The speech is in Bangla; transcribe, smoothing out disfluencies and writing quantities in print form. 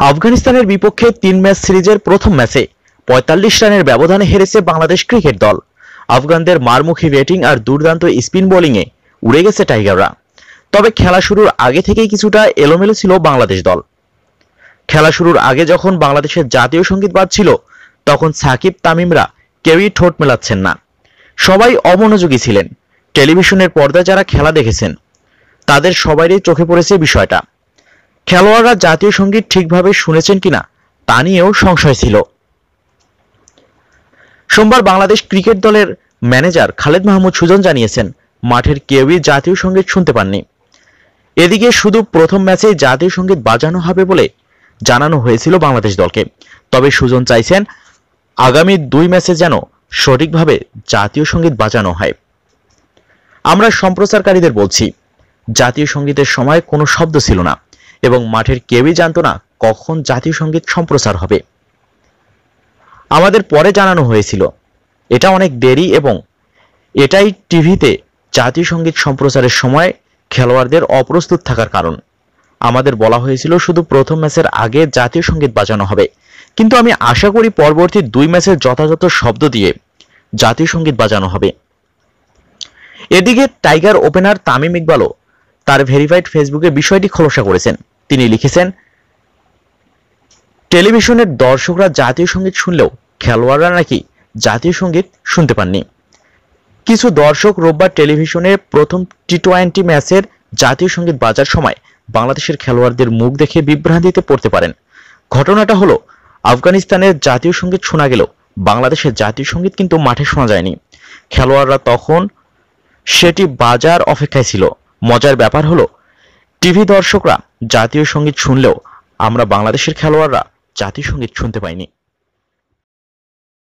আফগানিস্তানের বিপক্ষে ৩ ম্যাচ সিরিজের প্রথম ম্যাচে ৪৫ রানের ব্যবধানে হেরেছে বাংলাদেশ ক্রিকেট দল। আফগানদের মারমুখী ব্যাটিং আর দুর্দান্ত স্পিন বোলিংয়ে উড়ে গেছে টাইগাররা। তবে খেলা শুরুর আগে থেকেই কিছুটা এলোমেলো ছিল বাংলাদেশ দল। খেলা শুরুর আগে যখন বাংলাদেশের জাতীয় সঙ্গীত বাজছিল, তখন সাকিব তামিমরা কেউই ঠোঁট মেলাচ্ছেন না। সবাই অমনোযোগী ছিলেন। টেলিভিশনের পর্দায় যারা খেলা দেখেছেন তাদের সবারই চোখে পড়েছে বিষয়টা। খেলোয়াড়রা জাতীয় সঙ্গীত ঠিকভাবে শুনেছেন কিনা তা নিয়েও সংশয় ছিল। সোমবার বাংলাদেশ ক্রিকেট দলের ম্যানেজার খালেদ মাহমুদ সুজন জানিয়েছেন, মাঠের কেউই জাতীয় সঙ্গীত শুনতে পাননি। এদিকে শুধু প্রথম ম্যাচেই জাতীয় সঙ্গীত বাজানো হবে বলে জানানো হয়েছিল বাংলাদেশ দলকে। তবে সুজন চাইছেন আগামী 2 ম্যাচে যেন সঠিকভাবে জাতীয় সঙ্গীত বাজানো হয়। আমরা সম্প্রচারকারীদের বলছি, জাতীয় সঙ্গীতের সময় কোনো শব্দ ছিল না এবং মাঠের কেউই জানতো না কখন জাতীয় সঙ্গীত সম্প্রচার হবে। আমাদের পরে জানানো হয়েছিল। এটা অনেক দেরি এবং এটাই টিভিতে জাতীয় সঙ্গীত সম্প্রচারের সময় খেলোয়াড়দের অপ্রস্তুত থাকার কারণ। আমাদের বলা হয়েছিল শুধু প্রথম ম্যাচের আগে জাতীয় সঙ্গীত বাজানো হবে, কিন্তু আমি আশা করি পরবর্তী 2 ম্যাচের যথাযথ শব্দ দিয়ে জাতীয় সঙ্গীত বাজানো হবে। এদিকে টাইগার ওপেনার তামিম ইকবালও তার ভেরিফাইড ফেসবুকে বিষয়টি খোলসা করেছেন। তিনি লিখেছেন, টেলিভিশনের দর্শকরা জাতীয় সঙ্গীত শুনলেও খেলোয়াড়রা নাকি জাতীয় সঙ্গীত শুনতে পাননি। কিছু দর্শক রোববার টেলিভিশনে প্রথম টি-20 ম্যাচের জাতীয় সঙ্গীত বাজার সময় বাংলাদেশের খেলোয়াড়দের মুখ দেখে বিভ্রান্তিতে পড়তে পারেন। ঘটনাটা হলো, আফগানিস্তানের জাতীয় সঙ্গীত শোনা গেলেও বাংলাদেশের জাতীয় সঙ্গীত কিন্তু মাঠে শোনা যায়নি। খেলোয়াড়রা তখন সেটি বাজার অপেক্ষায় ছিল। মজার ব্যাপার হলো, টিভি দর্শকরা জাতীয় সঙ্গীত শুনলেও আমরা বাংলাদেশের খেলোয়াড়রা জাতীয় সঙ্গীত শুনতে পাইনি।